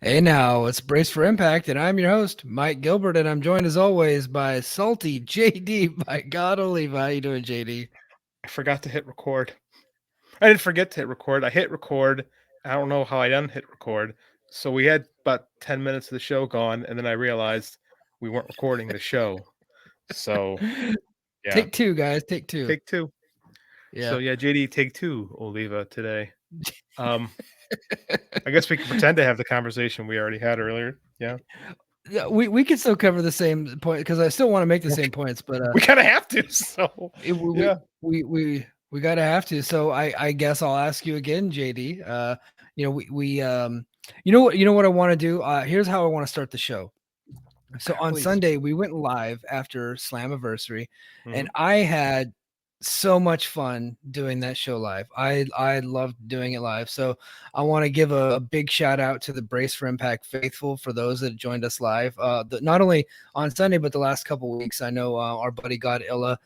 Hey now, it's Brace for Impact, and I'm your host, Mike Gilbert, and I'm joined as always by Salty JD. By God, Oliva, how you doing, JD? I forgot to hit record. I didn't forget to hit record. I hit record. I don't know how I unhit record. So we had about 10 minutes of the show gone, and then I realized we weren't recording the show. So, yeah, Take two, guys. Take two. take two. Yeah. So, yeah, JD, take two, Oliva, today. Um, I guess we can pretend to have the conversation we already had earlier. Yeah. Yeah, we could still cover the same point because I still want to make the same points, but We kind of have to. So, it, we yeah. we we we gotta have to. So I guess I'll ask you again, JD. You know we you know what I want to do. Here's how I want to start the show. So on Please. Sunday, we went live after Slammiversary, and Hmm. I had so much fun doing that show live. I loved doing it live. So I want to give a big shout out to the Brace for Impact faithful for those that joined us live. Not only on Sunday but the last couple weeks. I know our buddy Godilla.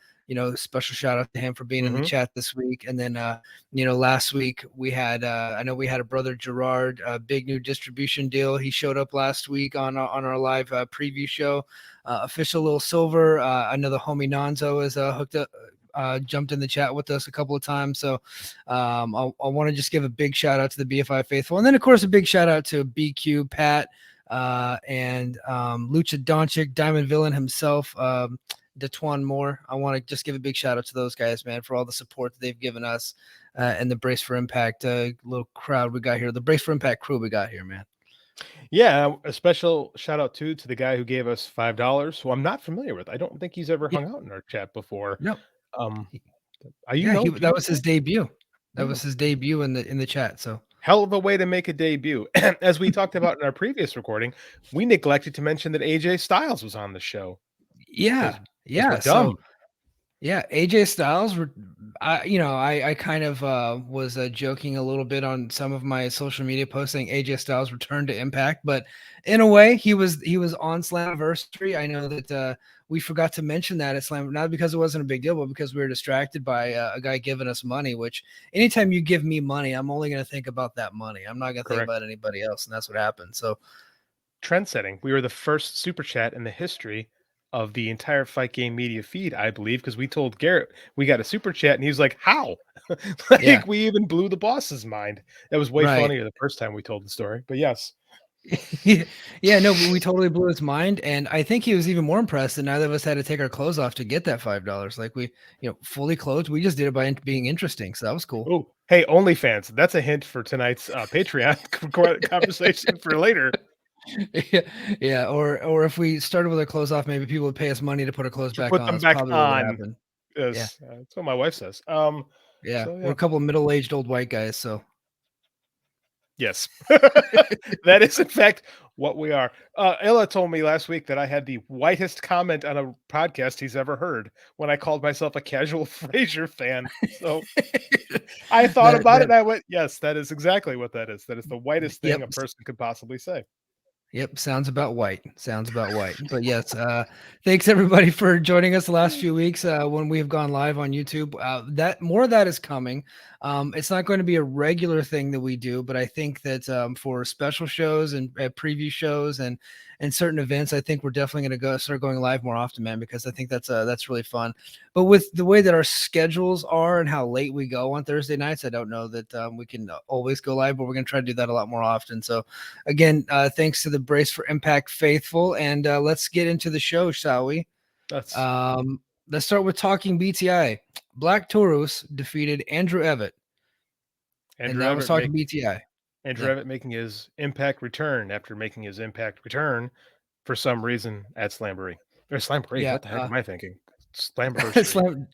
Special shout out to him for being in the Hmm. chat this week. And then last week we had I know we had a brother Gerard, a big new distribution deal. He showed up last week on our live preview show. Official Little Silver. I know the homie Nonzo is hooked up. Jumped in the chat with us a couple of times. So I want to just give a big shout out to the BFI faithful. And then, of course, a big shout out to BQ, Pat, and Lucha Doncic, Diamond Villain himself, Detuan Moore. I want to just give a big shout out to those guys, man, for all the support that they've given us and the Brace for Impact little crowd we got here, the Brace for Impact crew we got here, man. Yeah, a special shout out too to the guy who gave us $5, who I'm not familiar with. I don't think he's ever Yeah, hung out in our chat before. no, Um, yeah, do you that know was his him? debut. That Yeah, was his debut in the chat. So hell of a way to make a debut. As we talked about in our previous recording, we neglected to mention that AJ Styles was on the show yeah, because we're yeah. dumb. So yeah, AJ Styles. I kind of was joking a little bit on some of my social media posts saying AJ Styles returned to Impact, but in a way, he was on Slammiversary. I know that we forgot to mention that at Slam, not because it wasn't a big deal, but because we were distracted by a guy giving us money. Which anytime you give me money, I'm only going to think about that money. I'm not going to think Correct. about anybody else, and that's what happened. So Trend setting. We were the first super chat in the history of the entire Fight Game Media feed, I believe, because we told Garrett we got a super chat, and he was like, "How?" yeah, Like we even blew the boss's mind. That was way right. funnier the first time we told the story. But yes, Yeah, no, we totally blew his mind, and I think he was even more impressed that neither of us had to take our clothes off to get that $5. Like fully clothed. We just did it by being interesting, so that was cool. oh, hey, OnlyFans. That's a hint for tonight's Patreon conversation for later. Yeah, yeah. Or if we started with our clothes off, maybe people would pay us money to put our clothes To back put on. them That's back probably what would on. happen. Yeah, Yes, that's what my wife says. yeah. So We're yeah, a couple of middle-aged old white guys, so yes, that is in fact what we are. Ella told me last week that I had the whitest comment on a podcast he's ever heard when I called myself a casual Frasier fan. So I thought that about it that and I went, yes, that is exactly what that is. That is the whitest thing yep. a person could possibly say. Yep, sounds about white. Sounds about white. But yes, thanks everybody for joining us the last few weeks when we have gone live on YouTube. That more of that is coming. It's not going to be a regular thing that we do, but I think that for special shows and preview shows and certain events, I think we're definitely going to start going live more often, man, because I think that's really fun. But with the way that our schedules are and how late we go on Thursday nights, I don't know that we can always go live, but we're going to try to do that a lot more often. So again, thanks to the Brace for Impact faithful, and let's get into the show, shall we? That's Let's start with talking BTI. Black Taurus defeated Andrew Evett, and Andrew that was Everett talking make BTI. Andrew Yeah, Everett making his impact return after making his impact return for some reason at Slamboree. Or Slamboree, yeah. what the heck am I thinking? Slammiversary. Slam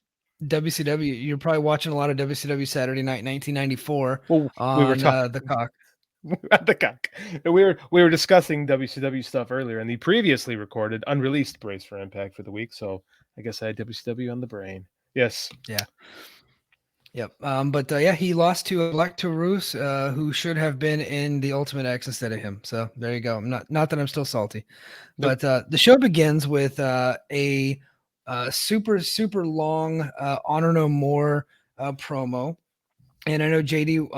WCW. You're probably watching a lot of WCW Saturday Night 1994 Well, we were on talking the cock. the cock. We were discussing WCW stuff earlier in the previously recorded unreleased brace for impact for the week. So I guess I had WCW on the brain. Yes. Yeah. Yep. But yeah, he lost to Black Taurus, who should have been in the Ultimate X instead of him. So there you go. Not that I'm still salty, Nope. but the show begins with a super long Honor No More promo. And I know JD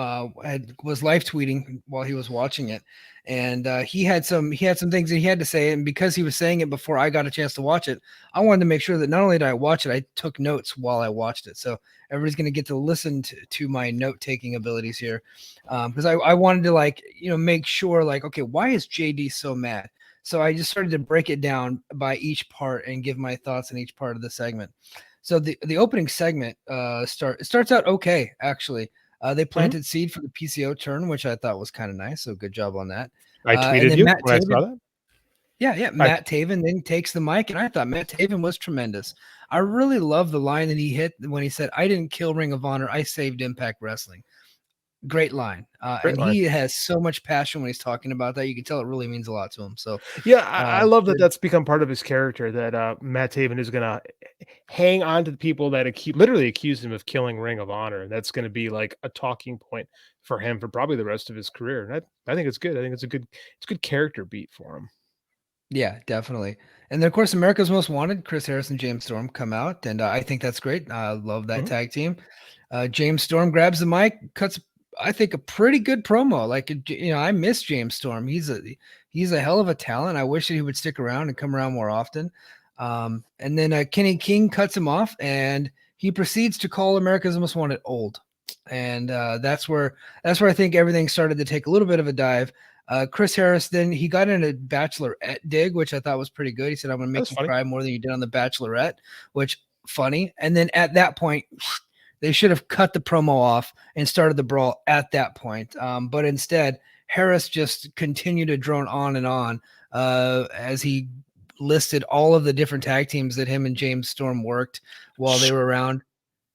was live tweeting while he was watching it, and he had some things that he had to say. And because he was saying it before I got a chance to watch it, I wanted to make sure that not only did I watch it, I took notes while I watched it. So everybody's going to get to listen to my note taking abilities here, because I wanted to, like, make sure, like, okay, why is JD so mad? So I just started to break it down by each part and give my thoughts on each part of the segment. So the opening segment starts out okay, actually. They Mhm. planted seed for the PCO turn, which I thought was kind of nice. So good job on that. I And tweeted then you Matt when I saw Taven, that. yeah, I Matt Taven then takes the mic, and I thought Matt Taven was tremendous. I really love the line that he hit when he said, "I didn't kill Ring of Honor, I saved Impact Wrestling." Great line, Great and line. he has so much passion when he's talking about that. You can tell it really means a lot to him. So, Yeah, I love that good. that's become part of his character, that, Matt Taven is gonna hang on to the people that literally accused him of killing Ring of Honor, and that's gonna be, like, a talking point for him for probably the rest of his career, and I think it's good. I think it's a good character beat for him. Yeah, definitely. And then, of course, America's Most Wanted, Chris Harris and James Storm come out, and I think that's great. I love that Mhm. tag team. James Storm grabs the mic, cuts, I think, a pretty good promo. Like, I miss James Storm. He's a hell of a talent. I wish that he would stick around and come around more often. And then Kenny King cuts him off, and he proceeds to call America's Most Wanted old. And that's where I think everything started to take a little bit of a dive. Chris Harris, then he got in a Bachelorette dig, which I thought was pretty good. He said, "I'm going to make That's you funny. cry more than you did on the Bachelorette," which funny. And then at that point, they should have cut the promo off and started the brawl at that point. But instead, Harris just continued to drone on and on as he listed all of the different tag teams that him and James Storm worked while they S were around.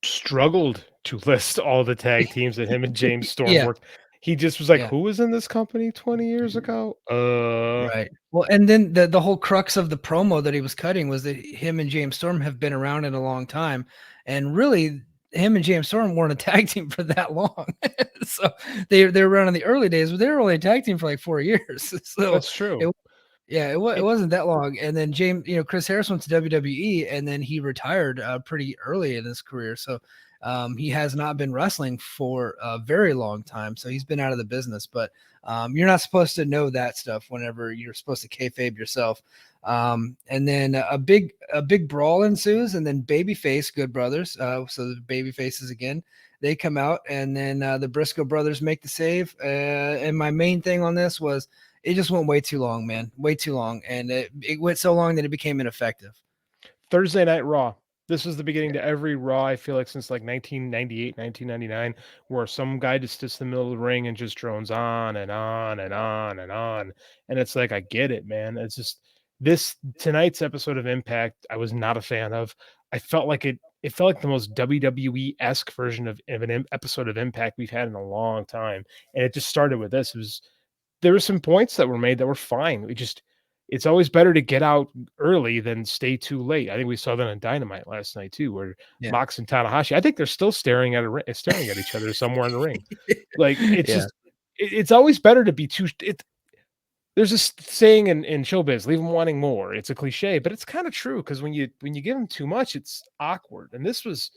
Struggled to list all the tag teams that him and James Storm Yeah, worked. He just was like, yeah. "Who was in this company 20 years ago?" Right. Well, and then the whole crux of the promo that he was cutting was that him and James Storm have been around in a long time, and really, him and James Storm weren't a tag team for that long. So they were around in the early days, but they were only a tag team for like 4 years. So That's true. it yeah, it It wasn't that long. And then Chris Harris went to WWE, and then he retired pretty early in his career. So he has not been wrestling for a very long time. So he's been out of the business. But you're not supposed to know that stuff whenever you're supposed to kayfabe yourself. And then a big brawl ensues, and then babyface Good Brothers. So the baby faces again. They come out, and then the Briscoe brothers make the save. And my main thing on this was it just went way too long, man. Way too long. And it went so long that it became ineffective. Thursday Night Raw. This was the beginning Yeah. to every Raw, I feel like, since like 1998, 1999, where some guy just sits in the middle of the ring and just drones on and on and on and on. And it's like, I get it, man. It's just this tonight's episode of Impact, I was not a fan of. I felt like it felt like the most WWE-esque version of an episode of Impact we've had in a long time. And it just started with this. There were some points that were made that were fine. It's always better to get out early than stay too late. I think we saw that on Dynamite last night too, where Yeah. Mox and Tanahashi, I think they're still staring at each other somewhere in the ring. Like it's Yeah. just it's always better to be too there's this saying in showbiz, leave them wanting more. It's a cliche, but it's kind of true because when you give them too much, it's awkward. And this was,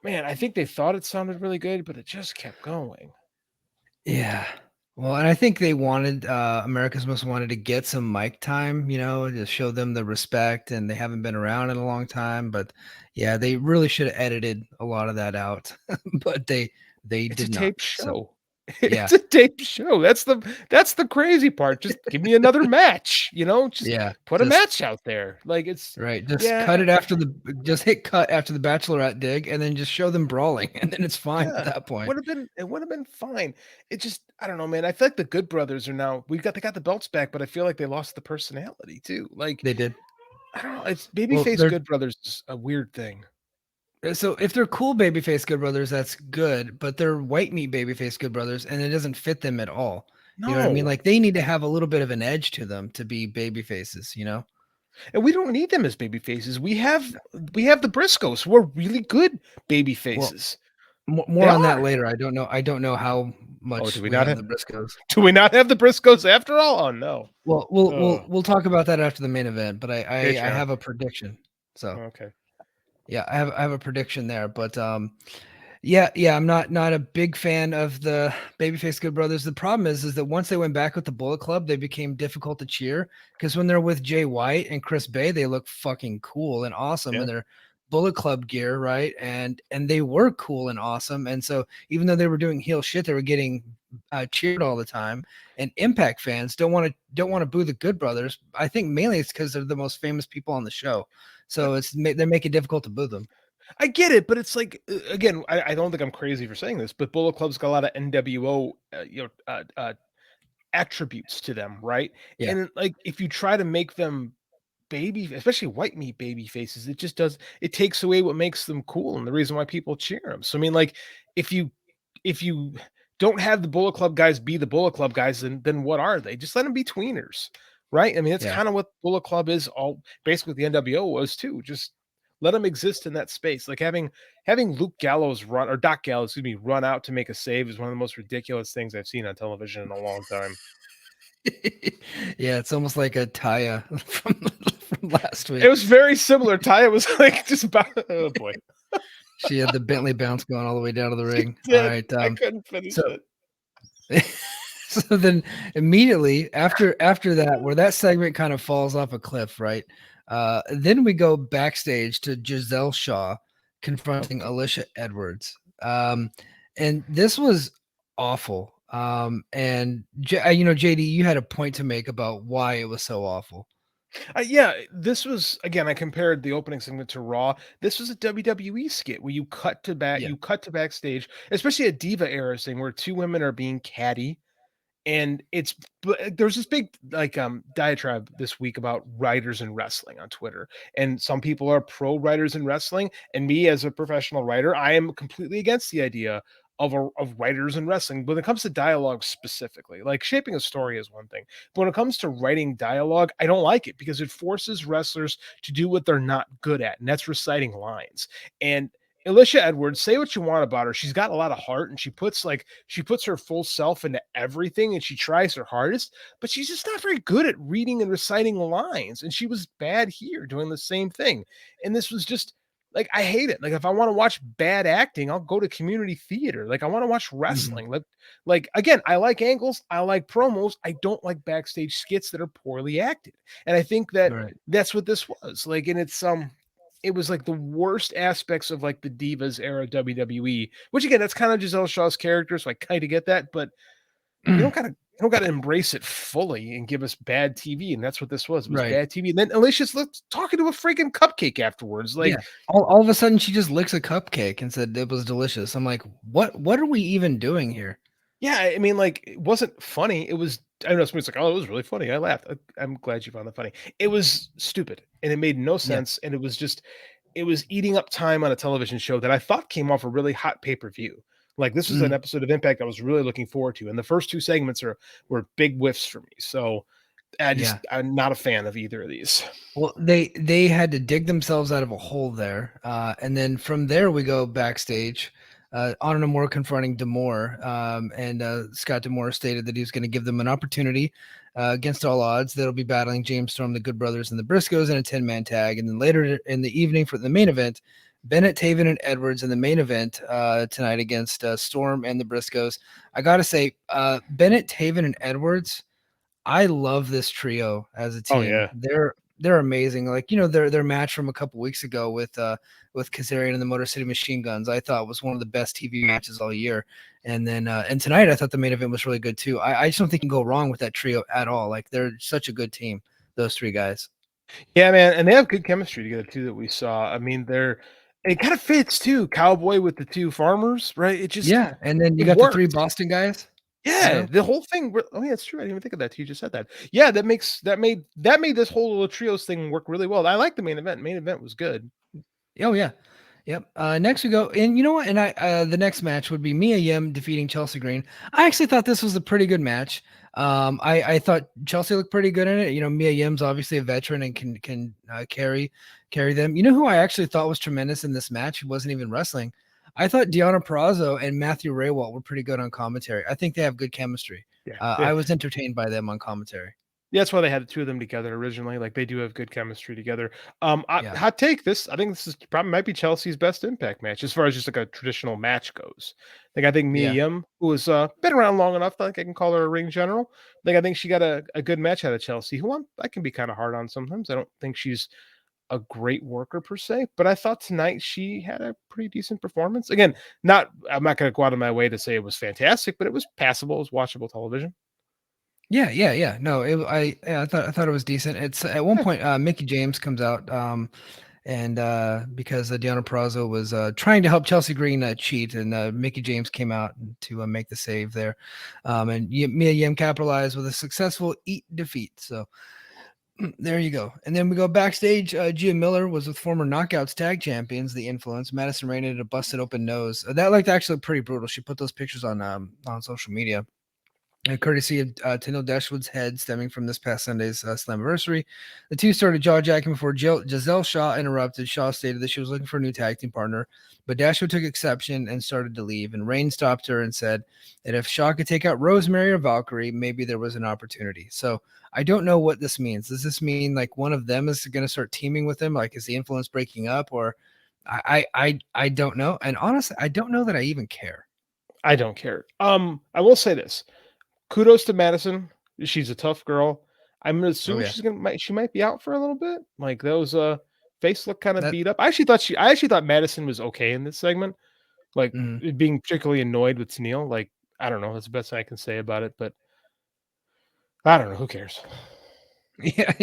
man, I think they thought it sounded really good, but it just kept going. Yeah. Well, and I think they wanted America's Most Wanted to get some mic time, to show them the respect, and they haven't been around in a long time. But yeah, they really should have edited a lot of that out, but they It's a did not. taped So show. yeah, It's a taped show. That's the crazy part. Just give me another match, just yeah, put a just match out there. Like it's right. Just cut yeah, it just hit cut after the Bachelorette dig, and then just show them brawling, and then it's fine at yeah. that point. It would have been fine. It just I don't know, man. I feel like the Good Brothers are now they got the belts back, but I feel like they lost the personality too. Like They did. I don't know. It's Well, babyface they're Good Brothers is a weird thing. So if they're cool babyface Good Brothers, that's good, but they're white meat babyface Good Brothers, and it doesn't fit them at all. You know what I mean? No. Like they need to have a little bit of an edge to them to be baby faces, you know? And we don't need them as baby faces. We have the Briscoes who are really good baby Well, faces. more They on that are. later. I don't know how Oh, do much we we not have have the Briscoes. do we not have the Briscoes after all? Oh no. Well, we'll we'll Oh, we'll talk about that after the main event, but I Patreon. have a prediction. So Okay. yeah, I have a prediction there, but Yeah, I'm not a big fan of the babyface Good Brothers. The problem is that once they went back with the Bullet Club, they became difficult to cheer because when they're with Jay White and Chris Bay, they look fucking cool and awesome in Yeah. their Bullet Club gear, right? And they were cool and awesome. And so even though they were doing heel shit, they were getting cheered all the time. And Impact fans don't want to boo the Good Brothers. I think mainly it's because they're the most famous people on the show, so they make it difficult to boo them. I get it, but it's like again, I don't think I'm crazy for saying this, but Bullet Club's got a lot of NWO, attributes to them, right? Yeah, And like if you try to make them baby, especially white meat baby faces, it just does it takes away what makes them cool and the reason why people cheer them. So I mean, like if you if you don't have the Bullet Club guys be the Bullet Club guys, then what are they? Just let them be tweeners, right? I mean, that's yeah. kind of what Bullet Club is. All basically the NWO was too. Just let them exist in that space. Like having Luke Gallows run or Doc Gallows, excuse me, run out to make a save is one of the most ridiculous things I've seen on television in a long time. Yeah, it's almost like a Taya from last It week. was very similar. Taya was like just about oh boy. She had the Bentley bounce going all the way down to the She ring. All did. right. I couldn't finish So it. so then immediately after that, where that segment kind of falls off a cliff, right? Then we go backstage to Giselle Shaw confronting Alicia Edwards. And this was awful. And JD, you had a point to make about why it was so awful. Yeah, this was again. I compared the opening segment to Raw. This was a WWE skit where Yeah. you cut to backstage, especially a Diva era thing where two women are being catty. And it's there's this big like diatribe this week about writers in wrestling on Twitter. And some people are pro writers in wrestling. And me as a professional writer, I am completely against the idea of writers in wrestling. When it comes to dialogue specifically, like shaping a story is one thing. But when it comes to writing dialogue, I don't like it because it forces wrestlers to do what they're not good at, and that's reciting lines. And Alicia Edwards, say what you want about her. She's got a lot of heart and she puts her full self into everything and she tries her hardest, but she's just not very good at reading and reciting lines. And she was bad here doing the same thing. And this was just like I hate it. Like if I want to watch bad acting, I'll go to community theater. Like I want to watch Mhm. wrestling. Like again, I like angles, I like promos. I don't like backstage skits that are poorly acted. And I think that Right. that's what this was. Like and it was like the worst aspects of like the Divas era WWE, which again, that's kind of Giselle Shaw's character, so I kind of get that, but you don't gotta embrace it fully and give us bad TV, and that's what this was. It was Right. bad TV. And then Alicia's talking to a freaking cupcake afterwards. Yeah. Like, All of a sudden she just licks a cupcake and said it was delicious. I'm like, what are we even doing here? yeah, I mean, like, it wasn't funny. It was I know somebody's like, oh, it was really funny. I laughed. I'm glad you found that funny. It was stupid and it made no Yeah. sense. And it was just it was eating up time on a television show that I thought came off a really hot pay-per-view. Like this was an Mhm. episode of Impact I was really looking forward to. And the first two segments were big whiffs for me. So Yeah. I'm not a fan of either of these. Well, they had to dig themselves out of a hole there, and then from there we go backstage. Honor Moore confronting Demore, and Scott Demore stated that he was going to give them an opportunity against all odds. They'll be battling James Storm, the Good Brothers, and the Briscoes in a 10-man tag. And then later in the evening for the main event, Bennett, Taven, and Edwards in the main event tonight against Storm and the Briscoes. I got to say, Bennett, Taven, and Edwards. I love this trio as a Oh team. yeah. They're amazing. Like, their match from a couple weeks ago with Kazarian and the Motor City Machine Guns, I thought was one of the best TV matches all year. And then and tonight I thought the main event was really good too. I just don't think you can go wrong with that trio at all. Like they're such a good team, those three guys. Yeah, man, and they have good chemistry together too that we saw. I mean, it kind of fits too. Cowboy with the two farmers, right? Yeah, and then you It got the three works. Boston guys, you Yeah, know? the whole thing. Oh yeah, it's true. I didn't even think of that. You just said that. Yeah, that made this whole little trios thing work really well. I like the main event. Main event was good. Oh yeah. Yep. Next we go, and you know what? And the next match would be Mia Yim defeating Chelsea Green. I actually thought this was a pretty good match. I thought Chelsea looked pretty good in it. Mia Yim's obviously a veteran and can carry them. You know who I actually thought was tremendous in this match? Who wasn't even wrestling. I thought Deonna Purrazzo and Matthew Raywalt were pretty good on commentary. I think they have good chemistry. Yeah, I was entertained by them on commentary. Yeah, that's why they had the two of them together originally. Like they do have good chemistry together. Yeah. Hot take. I think this is probably might be Chelsea's best Impact match as far as just like a traditional match goes. I think Mia Yeah. Yim, who has been around long enough, I think I can call her a ring general. I think she got a good match out of Chelsea, who I can be kind of hard on sometimes. I don't think she's a great worker per se, but I thought tonight she had a pretty decent performance. Again, I'm not going to go out of my way to say it was fantastic, but it was passable, it was watchable television. Yeah. No, I thought it was decent. It's at one Yeah, point, Mickey James comes out, and because Deanna Prazo was trying to help Chelsea Green cheat, and Mickey James came out to make the save there, and Mia Yim capitalized with a successful defeat. So there you go. And then we go backstage. Gia Miller was with former Knockouts tag champions, The Influence. Madison Rain had a busted open nose. That looked actually pretty brutal. She put those pictures on social media. And courtesy of Tindall Dashwood's head stemming from this past Sunday's Slammiversary. The two started jaw-jacking before Giselle Shaw interrupted. Shaw stated that she was looking for a new tag team partner, but Dashwood took exception and started to leave, and Rain stopped her and said that if Shaw could take out Rosemary or Valkyrie, maybe there was an opportunity. So I don't know what this means. Does this mean like one of them is going to start teaming with him? Like, is the Influence breaking up? Or I don't know. And honestly, I don't know that I even care. I don't care. I will say this. Kudos to Madison. She's a tough girl. I'm gonna Oh assume yeah. she might be out for a little bit. Like those face look kind of That beat up. I actually thought Madison was okay in this segment. Like mm. being particularly annoyed with Tennille. Like I don't know, that's the best I can say about it, but I don't know, who cares? Yeah,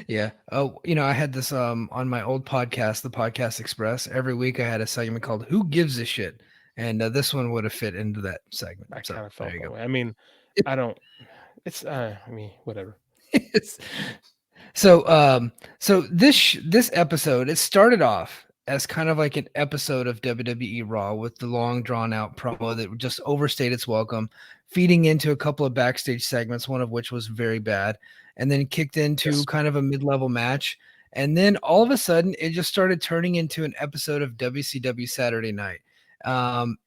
yeah. Oh, I had this on my old podcast, the Podcast Express. Every week I had a segment called "Who Gives a Shit," and this one would have fit into that segment. I So kind of there felt you that go. way. I mean, I don't it's I mean, whatever. So, this episode, it started off as kind of like an episode of WWE Raw with the long drawn out promo that just overstayed its welcome, feeding into a couple of backstage segments, one of which was very bad, and then kicked into Yes. kind of a mid-level match. And then all of a sudden, it just started turning into an episode of WCW Saturday Night.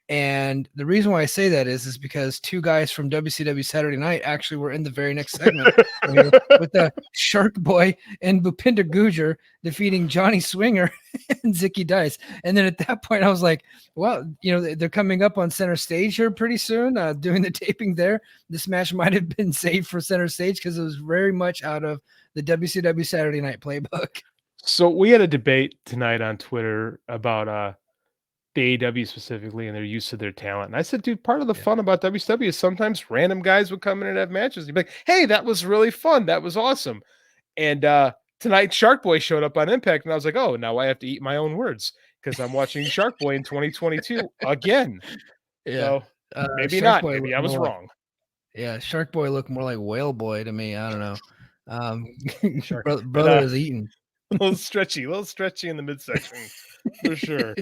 And the reason why I say that is because two guys from WCW Saturday Night actually were in the very next segment with the Shark Boy and Bhupinder Gujar defeating Johnny Swinger and Zicky Dice. And then at that point, I was like, well, they're coming up on center stage here pretty soon, doing the taping there. This match might have been saved for center stage because it was very much out of the WCW Saturday Night playbook. So we had a debate tonight on Twitter about the AEW specifically and their use of their talent. And I said, dude, part of the Yeah. fun about WCW is sometimes random guys would come in and have matches. You'd be like, hey, that was really fun. That was awesome. And tonight, Shark Boy showed up on Impact, and I was like, oh, now I have to eat my own words because I'm watching Shark Boy in 2022 again. Yeah. So maybe Shark not. Boy Maybe looked I was more like wrong. Shark Boy looked more like Whale Boy to me. I don't know. Um, Shark. And brother is eating. a little stretchy in the midsection for sure.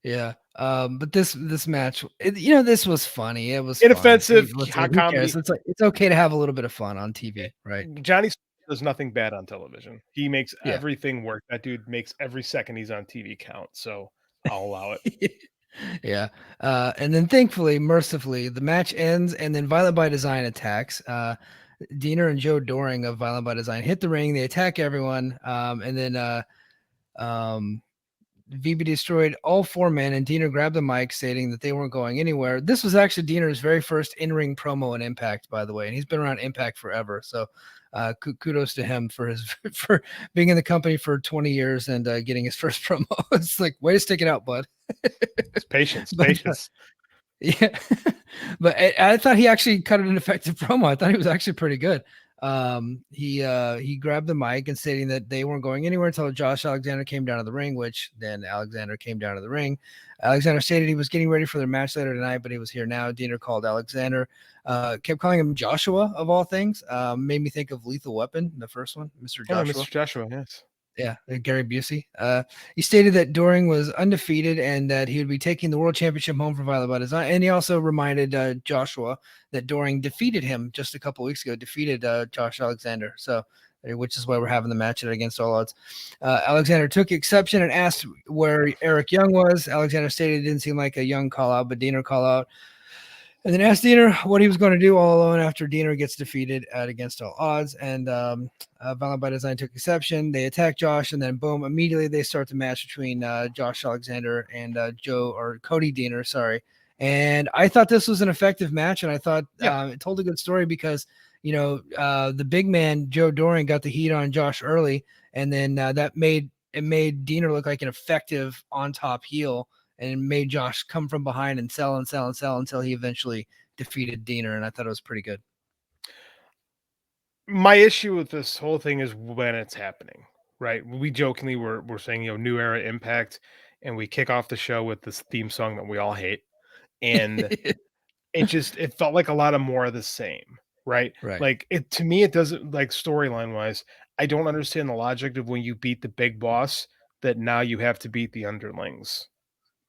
Yeah. But this match, this was funny. It was fun. Inoffensive Who cares? comedy. It's okay to have a little bit of fun on TV, right? Johnny does nothing bad on television. He makes Yeah. everything work. That dude makes every second he's on TV count. So I'll allow it. Yeah. And then thankfully, mercifully, the match ends and then Violent by Design attacks. Diener and Joe Doring of Violent by Design hit the ring. They attack everyone. And then VB destroyed all four men, and Diener grabbed the mic, stating that they weren't going anywhere. This was actually Diener's very first in-ring promo in Impact, by the way, and he's been around Impact forever. So, kudos to him for for being in the company for 20 years and getting his first promo. It's like, way to stick it out, bud. It's patience, But, patience. yeah, but I thought he actually cut an effective promo. I thought he was actually pretty good. He grabbed the mic and stating that they weren't going anywhere until Josh Alexander came down to the ring, which then Alexander came down to the ring. Alexander stated he was getting ready for their match later tonight, but he was here now. Diener called Alexander, kept calling him Joshua of all things. Made me think of Lethal Weapon, the first one, Mr. Oh, Joshua. Mr. Joshua, yes. Yeah, Gary Busey. He stated that Doring was undefeated and that he would be taking the world championship home for Violent by Design. And he also reminded Joshua that Doring defeated him just a couple weeks ago, defeated Josh Alexander. So, which is why we're having the match at Against All Odds. Alexander took exception and asked where Eric Young was. Alexander stated it didn't seem like a Young call out, but Diener call out. And then asked Diener what he was going to do all alone after Diener gets defeated at Against All Odds. And Violent by Design took exception. They attack Josh, and then boom, immediately they start the match between Josh Alexander and Cody Diener. Sorry. And I thought this was an effective match, and I thought it told a good story because the big man Joe Doring got the heat on Josh early, and then that made Diener look like an effective on top heel, and made Josh come from behind and sell until he eventually defeated Diener, and I thought it was pretty good. My issue with this whole thing is when it's happening, right? We jokingly we're saying, New Era Impact, and we kick off the show with this theme song that we all hate. And it felt like a lot of more of the same, right? Right. Like to me, it doesn't, like, storyline wise, I don't understand the logic of when you beat the big boss that now you have to beat the underlings.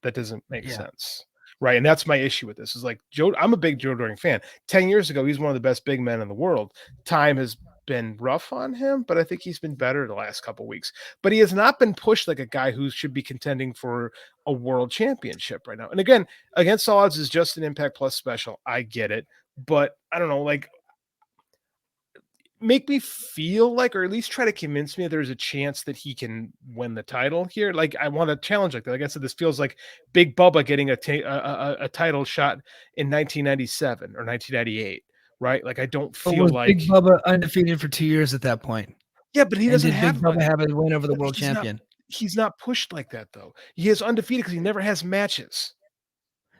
That doesn't make sense. Right. And that's my issue with this is like I'm a big Joe Doring fan. 10 years ago, he's one of the best big men in the world. Time has been rough on him, but I think he's been better the last couple weeks. But he has not been pushed like a guy who should be contending for a world championship right now. And again, Against All Odds is just an Impact Plus special. I get it. But I don't know, like, make me feel like, or at least try to convince me there's a chance that he can win the title here. Like, I want a challenge like that. Like I said, this feels like Big Bubba getting a title shot in 1997 or 1998, right? Like, I don't feel like Big Bubba undefeated for 2 years at that point. Yeah, but he doesn't did have Big Bubba have a win over the world he's champion? He's not pushed like that though. He is undefeated because he never has matches.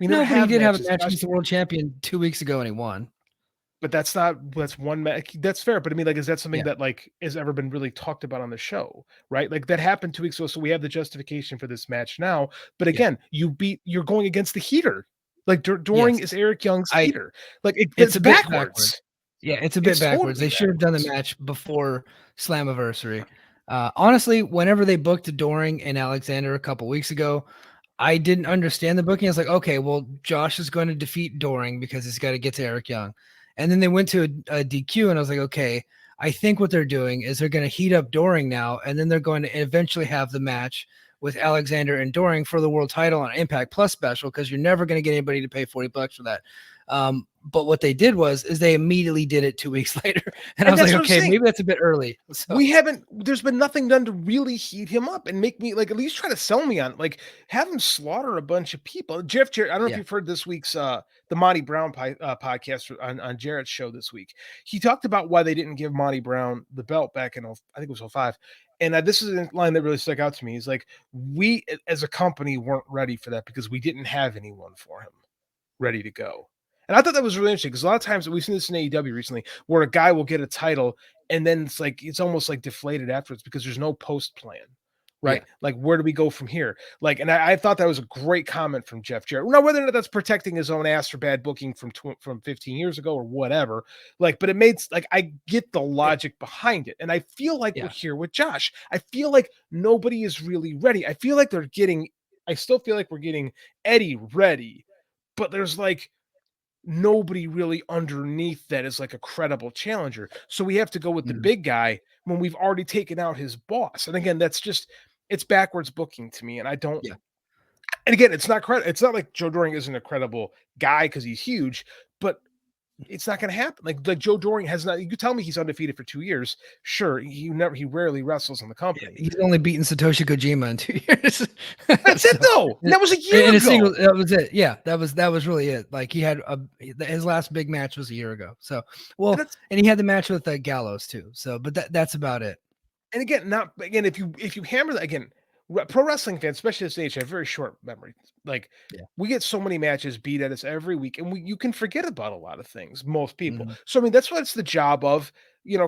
No, but he did have a match against the world champion 2 weeks ago, and he won. But that's one match. That's fair. But I mean, like, is that something that, like, has ever been really talked about on the show, right? Like, that happened 2 weeks ago, so we have the justification for this match now. But again, you're going against the heater. Like, Doring is Eric Young's heater. Like, it's backwards. Yeah, it's a bit backwards. They should have done the match before Slammiversary. Honestly, whenever they booked Doring and Alexander a couple weeks ago, I didn't understand the booking. I was like, okay, well, Josh is going to defeat Doring because he's got to get to Eric Young. And then they went to a DQ, and I was like, okay, I think what they're doing is they're going to heat up Doring now, and then they're going to eventually have the match with Alexander and Doring for the world title on Impact Plus special, because you're never going to get anybody to pay $40 for that. But what they did was they immediately did it 2 weeks later. And I was like, okay, maybe that's a bit early. So. There's been nothing done to really heat him up and make me, like, at least try to sell me on, like, have him slaughter a bunch of people. Jeff Jarrett, I don't know if you've heard this week's, the Monty Brown podcast on Jarrett's show this week. He talked about why they didn't give Monty Brown the belt back in, I think it was 05. And this is a line that really stuck out to me. He's like, we as a company weren't ready for that because we didn't have anyone for him ready to go. And I thought that was really interesting because a lot of times we've seen this in AEW recently where a guy will get a title and then it's almost like deflated afterwards because there's no post plan, right? Yeah. Like, where do we go from here? Like, and I thought that was a great comment from Jeff Jarrett. Now, whether or not that's protecting his own ass for bad booking from 15 years ago or whatever, like, but it made, like, I get the logic behind it. And I feel like we're here with Josh. I feel like nobody is really ready. I still feel like we're getting Eddie ready, but there's like nobody really underneath that is like a credible challenger. So we have to go with the big guy when we've already taken out his boss. And again, it's backwards booking to me. And I don't, and again, it's not like Joe Doring isn't a credible guy because he's huge, but it's not going to happen. Like Joe Doring has not, you could tell me he's undefeated for 2 years. Sure. He rarely wrestles in the company. Yeah, he's only beaten Satoshi Kojima in 2 years. That's it though. That was a year ago. That was it. Yeah. That was really it. Like, he had his last big match was a year ago. So, well, and he had the match with Gallows too. So, but that's about it. And again, if you hammer that again, pro wrestling fans, especially this age, have very short memory. Like, we get so many matches beat at us every week, and you can forget about a lot of things, most people. So I mean, that's what it's the job of,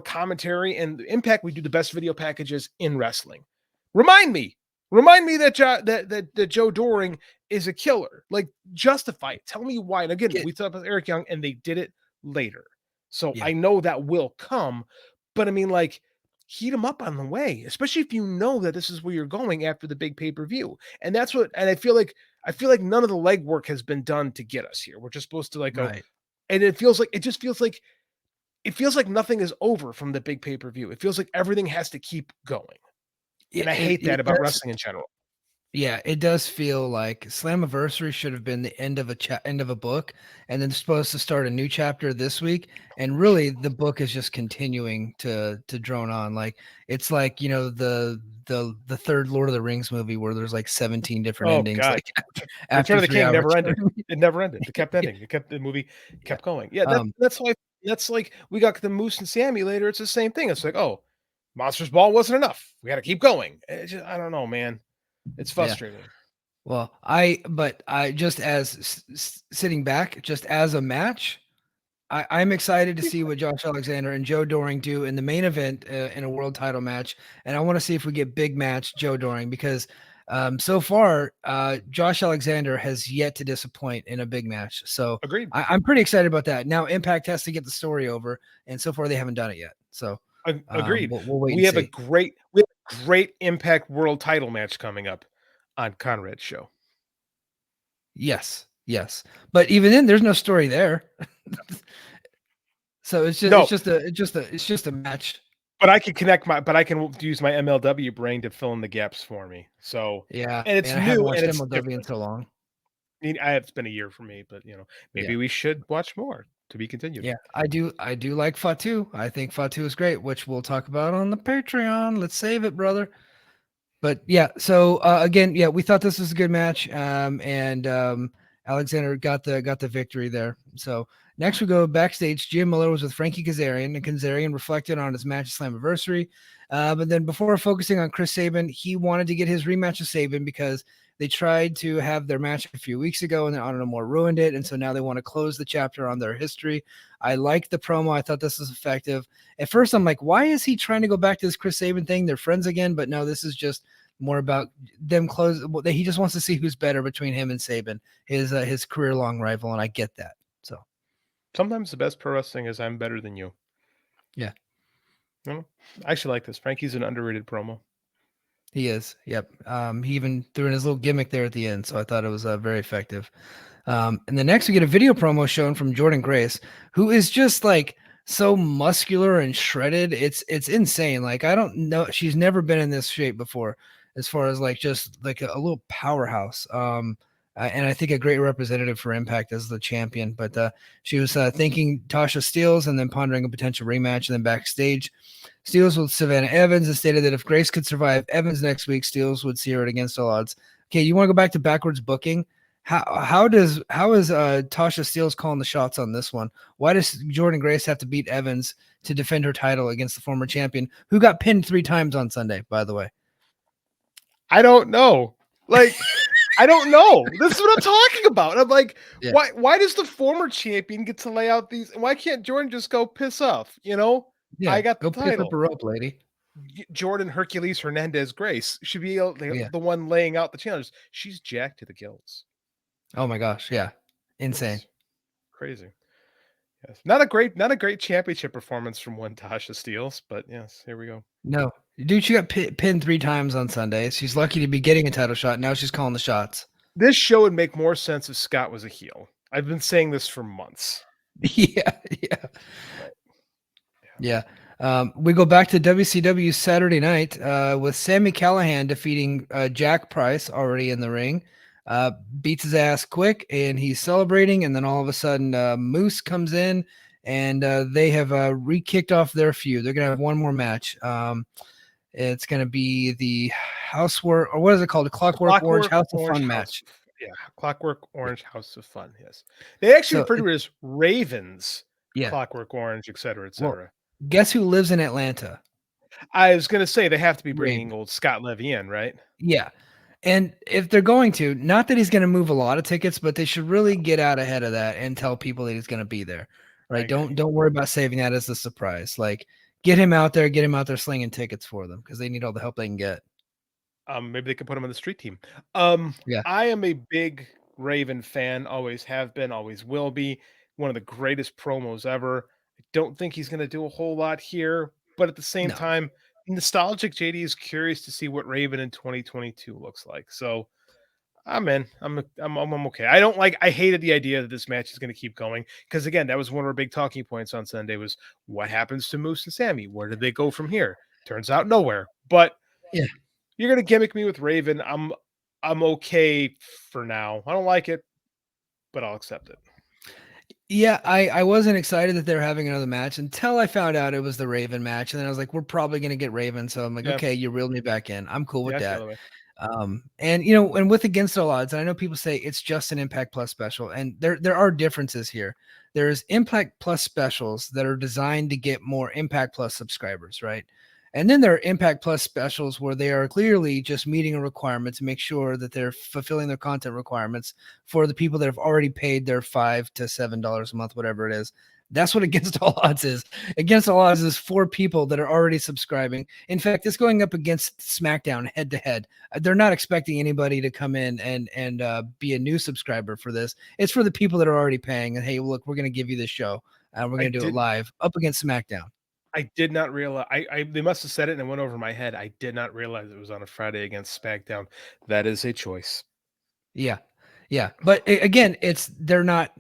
commentary and Impact. We do the best video packages in wrestling. Remind me that Joe Doring is a killer. Like, justify it. Tell me why. And again, we talked about Eric Young, and they did it later. So I know that will come, but I mean, like, heat them up on the way, especially if you know that this is where you're going after the big pay-per-view. And that's what, and I feel like none of the legwork has been done to get us here. We're just supposed to go, and it feels like nothing is over from the big pay-per-view. It feels like everything has to keep going. And I hate that about wrestling in general. Yeah, it does feel like Slammiversary should have been the end of end of a book, and then supposed to start a new chapter this week. And really, the book is just continuing to drone on. Like it's like the third Lord of the Rings movie where there's like 17 different Oh endings. god. Like Return after of the three King hours. never ended. It never ended. It kept ending. The movie Yeah. kept going. Yeah, Um. that's like we got the Moose and Sammy later. It's the same thing. It's like, oh, Monsters Ball wasn't enough. We got to keep going. I don't know, man. It's Yeah. frustrating. Well, but I just as sitting back, just as a match, I'm excited to see what Josh Alexander and Joe Doring do in the main event in a world title match, and I want to see if we get big match Joe Doring because so far Josh Alexander has yet to disappoint in a big match. So Agreed. I'm pretty excited about that. Now Impact has to get the story over, and so far they haven't done it yet. So Agreed. we'll wait and see. We have a great Impact World Title match coming up on Conrad's show. Yes, yes, but even then, there's no story there. So No, it's just a match. but I can use my MLW brain to fill in the gaps for me. So, Yeah, and it's man, I haven't new and watched it's MLW in different. so long. It's been a year for me, but Yeah, maybe we should watch more. To be continued. yeah, I do like Fatu. I think Fatu is great, which we'll talk about on the Patreon. Let's save it, brother. But yeah, so again, yeah, we thought this was a good match, and Alexander got the victory there. So next we go backstage. Jim Miller was with Frankie Kazarian, and Kazarian reflected on his match at Slammiversary. But then before focusing on Chris Sabin, he wanted to get his rematch with Sabin because they tried to have their match a few weeks ago, and then Honor No More ruined it, and so now they want to close the chapter on their history. I liked the promo. I thought this was effective. At first, I'm like, why is he trying to go back to this Chris Sabin thing? They're friends again, but no, this is just more about them close. He just wants to see who's better between him and Sabin, his career long rival, and I get that. So Sometimes the best pro wrestling is I'm better than you. yeah, I actually like this. Frankie's an underrated promo. he is. Yep. He even threw in his little gimmick there at the end, so I thought it was very effective. And the next we get a video promo shown from Jordan Grace, who is just like so muscular and shredded. It's insane. Like I don't know, she's never been in this shape before, as far as like just like a little powerhouse. And I think a great representative for Impact as the champion. But she was thanking Tasha Steelz and then pondering a potential rematch. And then backstage, Steelz with Savannah Evans and stated that if Grace could survive Evans next week, Steelz would see her against all odds. Okay, you want to go back to backwards booking? How is Tasha Steelz calling the shots on this one? Why does Jordan Grace have to beat Evans to defend her title against the former champion who got pinned 3 times on Sunday, by the way? I don't know. Like, I don't know. This is what I'm talking about. I'm like, Yeah. why does the former champion get to lay out these? Why can't Jordan just go piss off? Yeah, I got the go pick up title. a rope, lady. Jordan Hercules Hernandez Grace should be the one laying out the challenge. She's jacked to the gills. Oh my gosh, yeah. Insane. Yes. Crazy. Yes. Not a great championship performance from one Tasha Steelz, but yes, here we go. No. Dude, she got pinned 3 times on Sunday. She's lucky to be getting a title shot. Now she's calling the shots. This show would make more sense if Scott was a heel. I've been saying this for months. Yeah. Yeah. We go back to WCW Saturday night with Sami Callihan defeating Jack Price already in the ring. Beats his ass quick and he's celebrating. And then all of a sudden, Moose comes in and they have re-kicked off their feud. They're going to have one more match. It's going to be the Housework, or what is it called? The Clockwork Orange House of Fun match. Yeah, Clockwork Orange House of Fun. Yes, they actually refer to it as Ravens. Yeah, Clockwork Orange, et cetera, et cetera. Well, guess who lives in Atlanta? I was going to say they have to be bringing old Scott Levy in, right? Yeah, and if they're going to, not that he's going to move a lot of tickets, but they should really get out ahead of that and tell people that he's going to be there. Right? Don't worry about saving that as a surprise. Like get him out there slinging tickets for them because they need all the help they can get. Maybe they can put him on the street team. Yeah. I am a big Raven fan, always have been, always will be. One of the greatest promos ever. I don't think he's going to do a whole lot here, but at the same time, nostalgic JD is curious to see what Raven in 2022 looks like. So I'm in. I'm okay. I hated the idea that this match is going to keep going because again, that was one of our big talking points on Sunday was what happens to Moose and Sammy? Where did they go from here? Turns out nowhere. But yeah. You're going to gimmick me with Raven. I'm I'm okay for now. I don't like it, but I'll accept it. Yeah, I wasn't excited that they were having another match until I found out it was the Raven match, and then I was like, we're probably gonna get Raven, so I'm like, Yeah. okay, you reeled me back in. I'm cool with Yeah, it's the that. other way. And you know, and with Against All Odds, and I know people say it's just an Impact Plus special, and there are differences here. There's Impact Plus specials that are designed to get more Impact Plus subscribers, right? And then there are Impact Plus specials where they are clearly just meeting a requirement to make sure that they're fulfilling their content requirements for the people that have already paid their $5 to $7 a month, whatever it is. That's what Against All Odds is. Against All Odds is for people that are already subscribing. In fact, it's going up against SmackDown head to head. They're not expecting anybody to come in and be a new subscriber for this. It's for the people that are already paying. And hey, look, we're going to give you this show. We're I going to do it did live up against SmackDown. I did not realize they must have said it and it went over my head. I did not realize it was on a Friday against SmackDown. That is a choice. Yeah, yeah. But again, they're not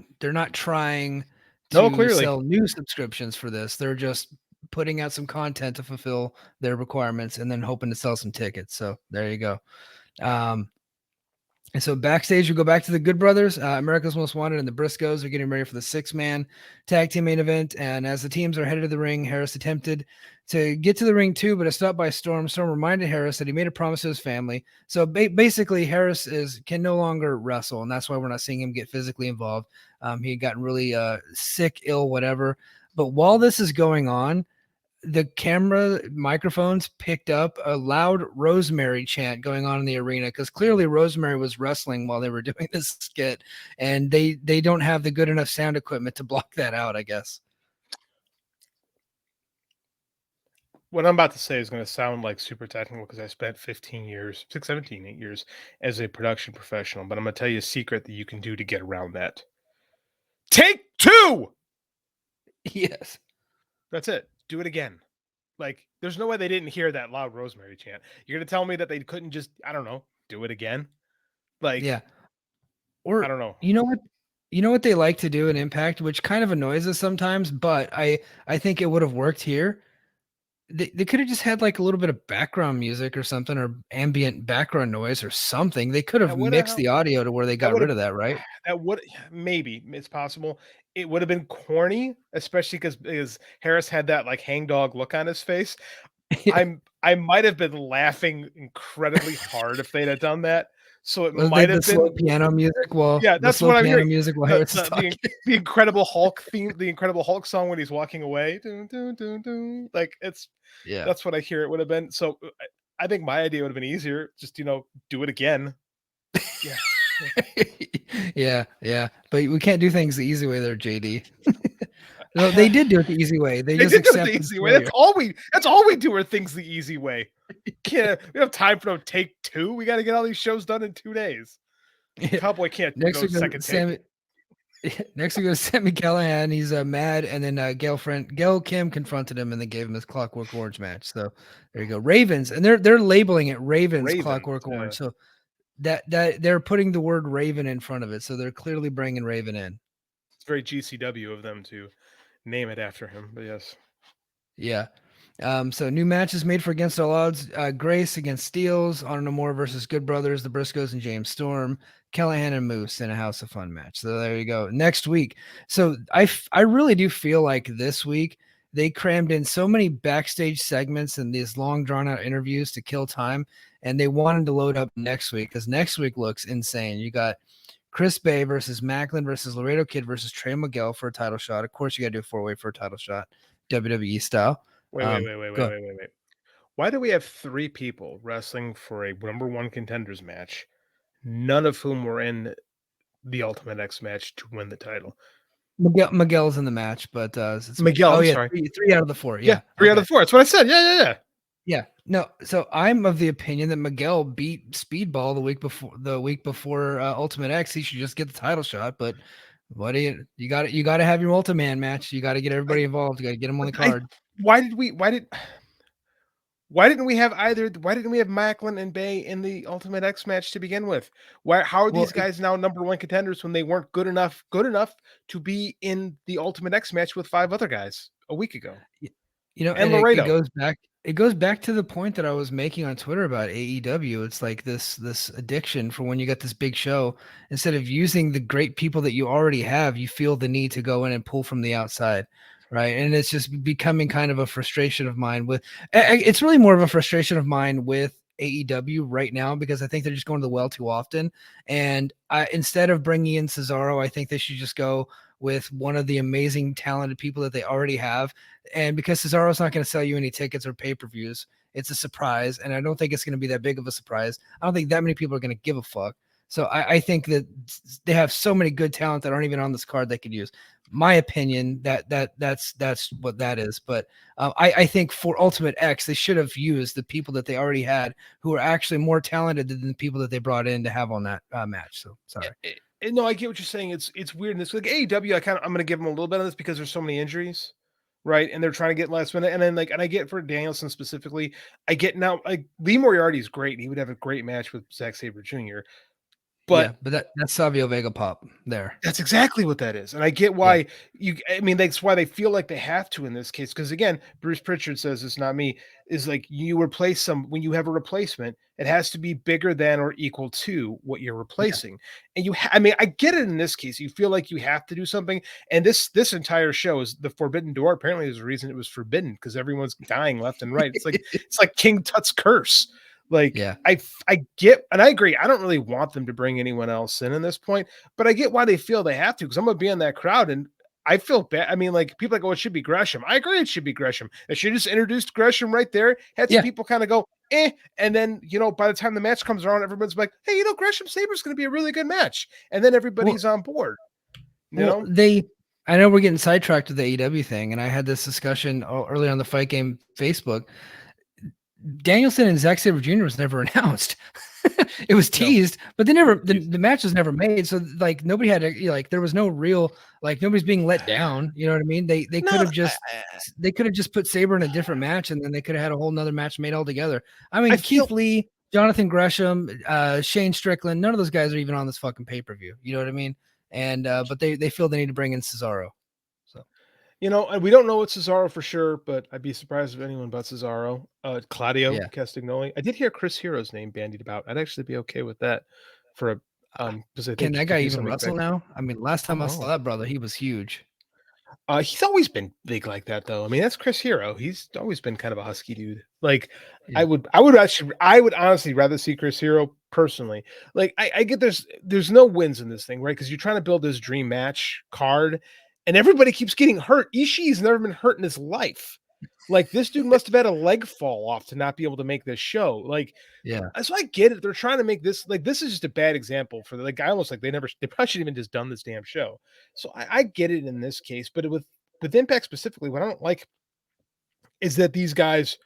trying No, to clearly. sell new subscriptions for this. They're just putting out some content to fulfill their requirements and then hoping to sell some tickets. So there you go. And so backstage, we go back to the Good Brothers, America's Most Wanted, and the Briscoes are getting ready for the 6-man tag team main event. And as the teams are headed to the ring, Harris attempted to get to the ring too, but is stopped by Storm. Storm reminded Harris that he made a promise to his family. So basically, Harris can no longer wrestle, and that's why we're not seeing him get physically involved. He had gotten really sick, ill, whatever. But while this is going on, the camera microphones picked up a loud Rosemary chant going on in the arena because clearly Rosemary was wrestling while they were doing this skit, and they don't have the good enough sound equipment to block that out, I guess. What I'm about to say is going to sound like super technical because I spent 15 years, 17, 8 years as a production professional, but I'm going to tell you a secret that you can do to get around that. Take two! Yes. That's it. Do it again. Like, there's no way they didn't hear that loud Rosemary chant. You're going to tell me that they couldn't just, I don't know, do it again? Like, Yeah. I Or don't know. you know what? You know what they like to do in Impact, which kind of annoys us sometimes, but I think it would have worked here. They could have just had like a little bit of background music or something, or ambient background noise or something. They could have That would have mixed helped. the audio to where they That got would rid have of that, right? that would maybe it's possible. It would have been corny, especially because Harris had that like hangdog look on his face. Yeah. I might have been laughing incredibly hard if they'd have done that. So it Was they might the have slow been piano music while yeah, the that's slow what I'm piano hearing. music while The Harris is the talking? the Incredible Hulk theme, the Incredible Hulk song when he's walking away. Dun, dun, dun, dun. Like Yeah. that's what I hear it would have been. So I think my idea would have been easier. Just do it again. Yeah. Yeah, yeah. But we can't do things the easy way there, JD. No, they did do it the easy way. They They just did do it the accepted easy way. failure. That's all we do are things the easy way. Can't we don't have time for no take two. We gotta get all these shows done in 2 days. Cowboy can't Next go we go second take. Sammy. Next we go Sammy Callahan. He's mad, and then Gail Kim confronted him, and they gave him his Clockwork Orange match. So there you go, Ravens, and they're labeling it Ravens Ravens. Clockwork Orange. So that they're putting the word Raven in front of it. So they're clearly bringing Raven in. It's very GCW of them to name it after him. But yes. Yeah. So new matches made for Against All Odds. Grace against Steels, Honor No More versus Good Brothers, the Briscoes and James Storm, Callahan and Moose in a House of Fun match. So there you go. Next week. So I really do feel like this week they crammed in so many backstage segments and these long drawn out interviews to kill time, and they wanted to load up next week because next week looks insane. You got Chris Bay versus Macklin versus Laredo Kid versus Trey Miguel for a title shot. Of course, you got to do a 4-way for a title shot, WWE style. Go. Wait. Why do we have 3 people wrestling for a number 1 contenders match, none of whom were in the Ultimate X match to win the title? Miguel's in the match, but Miguel, I'm yeah, sorry. three out of the 4. Yeah, Yeah, 3 out okay. of 4. That's what I said. Yeah. Yeah, no. So I'm of the opinion that Miguel beat Speedball the week before Ultimate X. He should just get the title shot. But what do you got? You got to have your multi-man match. You got to get everybody involved. You got to get them on the card. Why didn't we have Macklin and Bay in the Ultimate X match to begin with? How are Well, these guys now number 1 contenders when they weren't good enough to be in the Ultimate X match with 5 other guys a week ago? You know, And and it Laredo. goes back. it goes back to the point that I was making on Twitter about AEW. It's like this addiction for when you get this big show. Instead of using the great people that you already have, you feel the need to go in and pull from the outside, right? And it's just becoming kind of a frustration of mine with. It's really more of a frustration of mine with AEW right now because I think they're just going to the well too often. And instead of bringing in Cesaro, I think they should just go with one of the amazing talented people that they already have. And because Cesaro's not going to sell you any tickets or pay-per-views, it's a surprise. And I don't think it's going to be that big of a surprise. I don't think that many people are going to give a fuck. So I think that they have so many good talent that aren't even on this card they could use. My opinion, that's what that is. But I think for Ultimate X, they should have used the people that they already had, who are actually more talented than the people that they brought in to have on that match. So sorry. No, I get what you're saying. It's weird. And it's like AEW. I'm going to give them a little bit of this because there's so many injuries, right? And they're trying to get last minute. And then and I get for Danielson specifically, I get now like Lee Moriarty is great. He would have a great match with Zack Sabre Jr. But that's Savio Vega pop there. that's exactly what that is. And I get why that's why they feel like they have to in this case. Because again, Bruce Pritchard says it's not me, is like you replace when you have a replacement, it has to be bigger than or equal to what you're replacing. And I get it in this case. You feel like you have to do something. And this entire show is the Forbidden Door. Apparently there's a reason it was forbidden because everyone's dying left and right. It's like King Tut's curse. I get, and I agree. I don't really want them to bring anyone else in this point, but I get why they feel they have to because I'm gonna be in that crowd and I feel bad. I mean, like people it should be Gresham. I agree, it should be Gresham. They should just introduced Gresham right there. Had some people kind of go, and then by the time the match comes around, everyone's like, hey, Gresham Sabre's gonna be a really good match, and then everybody's on board. You know, I know we're getting sidetracked with the AEW thing, and I had this discussion early on the Fight Game Facebook. Danielson and Zack Sabre Jr. was never announced. It was teased, but they never the match was never made. So like nobody had there was no real nobody's being let down. You know what I mean? They could have just put Sabre in a different match and then they could have had a whole nother match made altogether. I mean, Keith Lee, Jonathan Gresham, Shane Strickland, none of those guys are even on this fucking pay-per-view. You know what I mean? And but they feel they need to bring in Cesaro. So and we don't know what Cesaro for sure, but I'd be surprised if anyone but Cesaro. Claudio Castagnoli. I did hear Chris Hero's name bandied about. I'd actually be okay with that for a because I think can that guy even wrestle now? I mean, last time I saw that brother, he was huge. He's always been big like that, though. I mean, that's Chris Hero. He's always been kind of a husky dude. I would honestly rather see Chris Hero personally. I get there's no wins in this thing, right? Because you're trying to build this dream match card, and everybody keeps getting hurt. Ishii's never been hurt in his life. This dude must have had a leg fall off to not be able to make this show. So I get it. They're trying to make this this is just a bad example for the guy. Almost they probably should even just done this damn show. So I get it in this case, but with Impact specifically, what I don't like is that these guys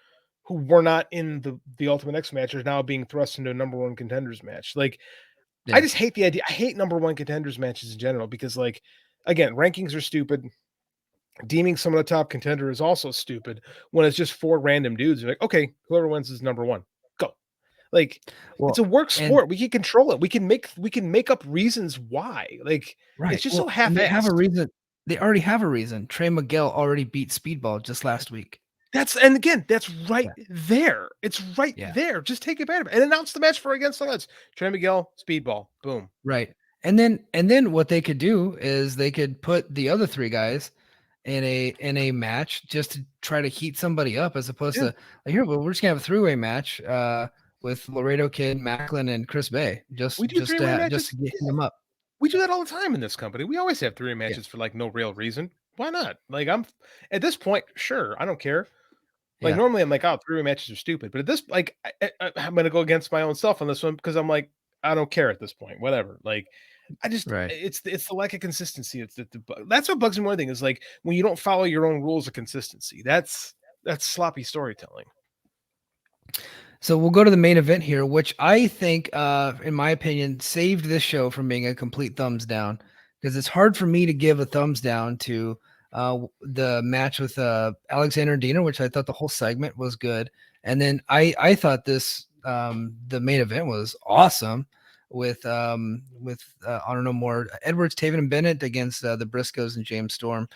who were not in the Ultimate X match are now being thrust into a number one contenders match. I just hate the idea. I hate number one contenders matches in general because again, rankings are stupid. Deeming someone a top contender is also stupid when it's just four random dudes. You're like, okay, whoever wins is number one. Go. It's a work sport. We can control it. We can make up reasons why. It's just so half-assed. They have a reason. They already have a reason. Trey Miguel already beat Speedball just last week. That's right there. It's right there. Just take advantage of it and announce the match for Against the Odds. Trey Miguel, Speedball, boom. Right. And then what they could do is they could put the other three guys in a match just to try to heat somebody up as opposed to we're just gonna have a three-way match with Laredo Kid, Macklin, and Chris Bay just to get them up. We do that all the time in this company. We always have three matches for no real reason. Why not? I'm at this point, sure, I don't care. Normally I'm like, oh, three-way matches are stupid, but at this I'm gonna go against my own self on this one because I'm like, I don't care at this point. Whatever. I just it's the lack of consistency. That's what bugs me more thing is when you don't follow your own rules of consistency. That's sloppy storytelling. So we'll go to the main event here, which I think, in my opinion, saved this show from being a complete thumbs down because it's hard for me to give a thumbs down to the match with Alexander and Dina, which I thought the whole segment was good, and then I thought this the main event was awesome. With I don't know more Edwards, Taven, and Bennett against the Briscoes and James Storm.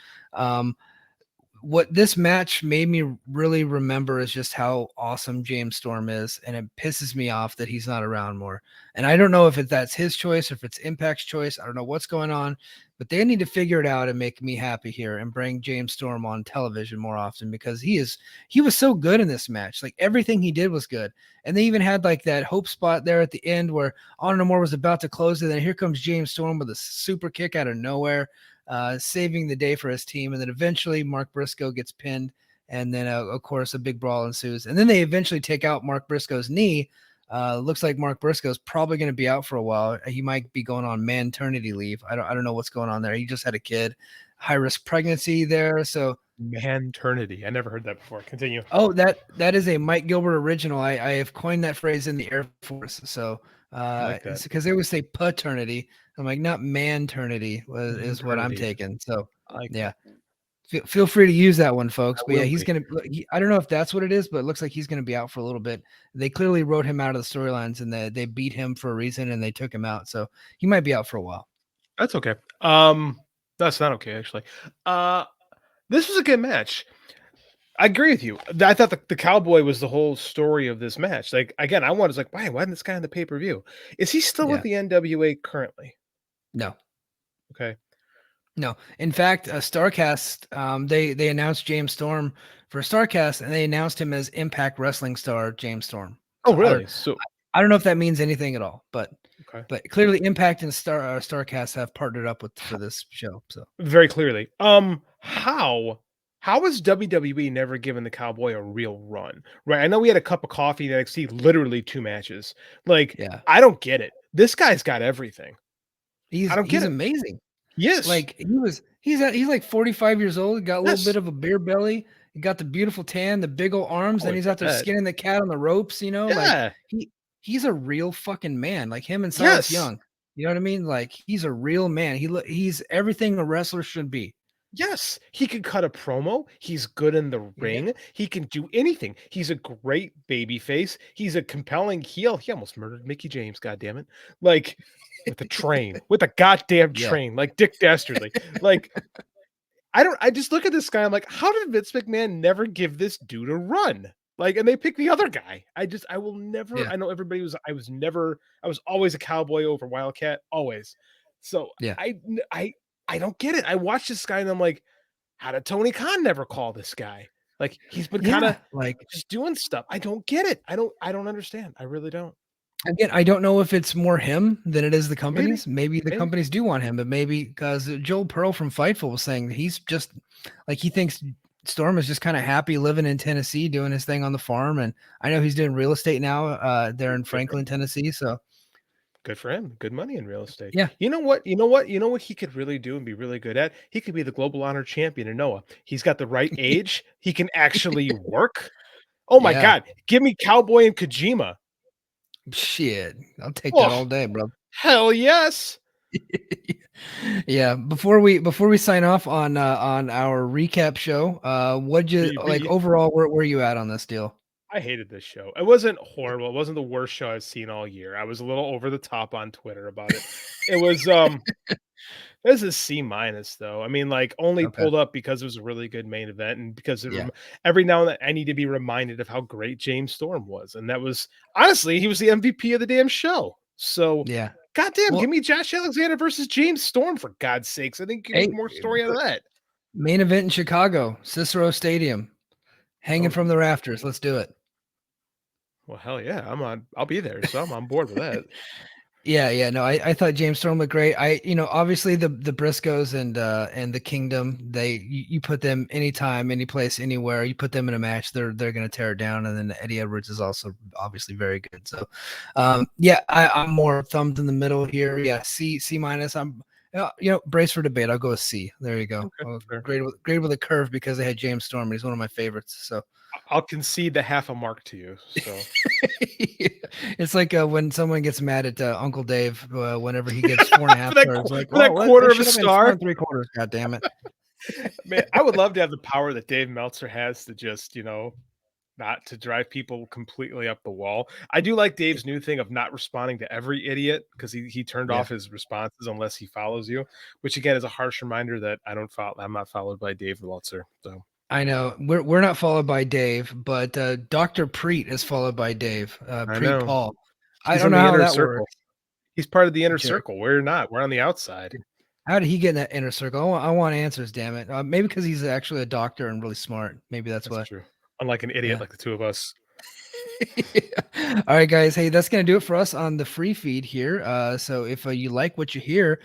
what this match made me really remember is just how awesome James Storm is, and it pisses me off that he's not around more. And I don't know if that's his choice or if it's Impact's choice. I don't know what's going on, but they need to figure it out and make me happy here and bring James Storm on television more often, because he was so good in this match. Like everything he did was good. And they even had like that hope spot there at the end where Honor No More was about to close it, and then here comes James Storm with a super kick out of nowhere, saving the day for his team. And then eventually Mark Briscoe gets pinned. And then, of course, a big brawl ensues. And then they eventually take out Mark Briscoe's knee. Looks like Mark Briscoe's probably going to be out for a while. He might be going on maternity leave. I don't know what's going on there. He just had a kid, high risk pregnancy there. So Maternity. I never heard that before. Continue. oh, that is a Mike Gilbert original. I have coined that phrase in the Air Force. So I like that. because they always say paternity. I'm like, not maternity is what I'm taking. So I like yeah. that. Feel free to use that one, folks. I But yeah, will he's be. gonna. I don't know if that's what it is, but it looks like he's gonna be out for a little bit. They clearly wrote him out of the storylines, and they beat him for a reason, and they took him out. So he might be out for a while. That's okay. That's not okay actually. This was a good match. I agree with you. I thought the Cowboy was the whole story of this match. Like again, I was like, why isn't this guy on the pay-per-view? Is he still with Yeah. the NWA currently? No. Okay. No. In fact, Starcast, they announced James Storm for Starcast, and they announced him as Impact Wrestling star James Storm. Oh, So really? So I don't know if that means anything at all, but okay. clearly Impact and Starcast have partnered up for this show. So Very clearly. How has WWE never given the Cowboy a real run? Right. I know we had a cup of coffee in NXT, literally 2 matches. Like, yeah, I don't get it. This guy's got everything. I don't get he's it. amazing. Yes. Like he's like 45 years old, got a little bit Yes. of a beer belly, he got the beautiful tan, the big old arms, Oh, and I he's get out there that. skinning the cat on the ropes, like Yeah. he's a real fucking man, like him and Silas Yes. Young. You know what I mean? Like he's a real man. He's everything a wrestler should be. Yes, he can cut a promo. He's good in the Yeah. ring. He can do anything. He's a great baby face. He's a compelling heel. He almost murdered Mickey James, God damn it! Like with a train, with a goddamn Yeah. train, like Dick Dastardly. Like I just look at this guy. I'm like, how did Vince McMahon never give this dude a run? Like, and they pick the other guy. I will never. Yeah. I know everybody was. I was always a Cowboy over Wildcat, always. So Yeah. I don't get it. I watched this guy and I'm like, how did Tony Khan never call this guy? Like he's been kind Yeah. of Like just doing stuff. I don't get it. I don't understand. I really don't. again, I don't know if it's more him than it is the Maybe. companies. Maybe the Maybe. companies do want him, but maybe because Joel Pearl from Fightful was saying he's just like he thinks Storm is just kind of happy living in Tennessee, doing his thing on the farm. And I know he's doing real estate now there in Good for him. Franklin, Tennessee. So Good for him. Good money in real estate. yeah, You know what? You know what? You know what he could really do and be really good at? He could be the global honor champion in Noah. He's got the right age. He can actually work. Oh my yeah, God. Give me Cowboy and Kojima. shit, I'll take that Oh, all day, bro. hell yes. Yeah. Before we sign off on our recap show, what'd you like BB. overall? Where you at on this deal? I hated this show. It wasn't horrible. It wasn't the worst show I've seen all year. I was a little over the top on Twitter about it. It was this is C minus though. I mean, like only Okay. pulled up because it was a really good main event and because Yeah. every now and then I need to be reminded of how great James Storm was. And that was honestly, he was the MVP of the damn show. So Yeah. goddamn, Well, give me Josh Alexander versus James Storm for God's sakes. I think you can hey, make more story out of that. main event in Chicago, Cicero Stadium, hanging Oh, from the rafters. Let's do it. well, hell yeah. I'll be there. So I'm on board with that. Yeah. No, I thought James Storm looked great. Obviously the Briscoes and the Kingdom, you put them anytime, any place, anywhere. You put them in a match, they're gonna tear it down. And then Eddie Edwards is also obviously very good. So, yeah, I'm more thumbs in the middle here. Yeah, C minus. I'm brace for debate. I'll go with C. There you go. Okay, fair. Great with a curve because they had James Storm. He's one of my favorites. So. I'll concede the half a mark to you. So It's like when someone gets mad at Uncle Dave whenever he gets 4.5 stars. Like, for that what? quarter They of a should have been star. 4.75. God damn it! Man, I would love to have the power that Dave Meltzer has to just, not to drive people completely up the wall. I do like Dave's new thing of not responding to every idiot because he turned Yeah. off his responses unless he follows you, which again is a harsh reminder that I'm not followed by Dave Meltzer. So I know we're not followed by Dave, but Dr. Preet is followed by Dave. I Preet know. Paul. I He's don't in know the how inner that circle. works. He's part of the inner Jerk. circle. We're not. We're on the outside. How did he get in that inner circle? I want answers, damn it. Maybe because he's actually a doctor and really smart. Maybe that's That's why. true. Unlike an idiot Yeah. like the two of us. Yeah. All right, guys. Hey, that's gonna do it for us on the free feed here. So if you like what you hear,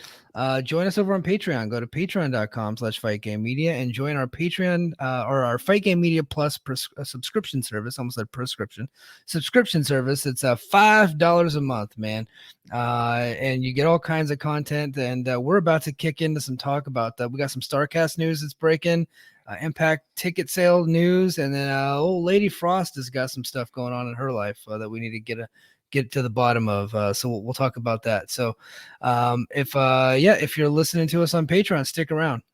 join us over on Patreon. Go to patreon.com/fightgamemedia and join our Patreon or our Fight Game Media Plus subscription service. Almost said prescription subscription service. It's $5 a month, man, and you get all kinds of content. And we're about to kick into some talk about that. We got some StarCast news that's breaking. Impact ticket sale news, and then old Lady Frost has got some stuff going on in her life that we need to get to the bottom of. So we'll talk about that. So if you're listening to us on Patreon, stick around.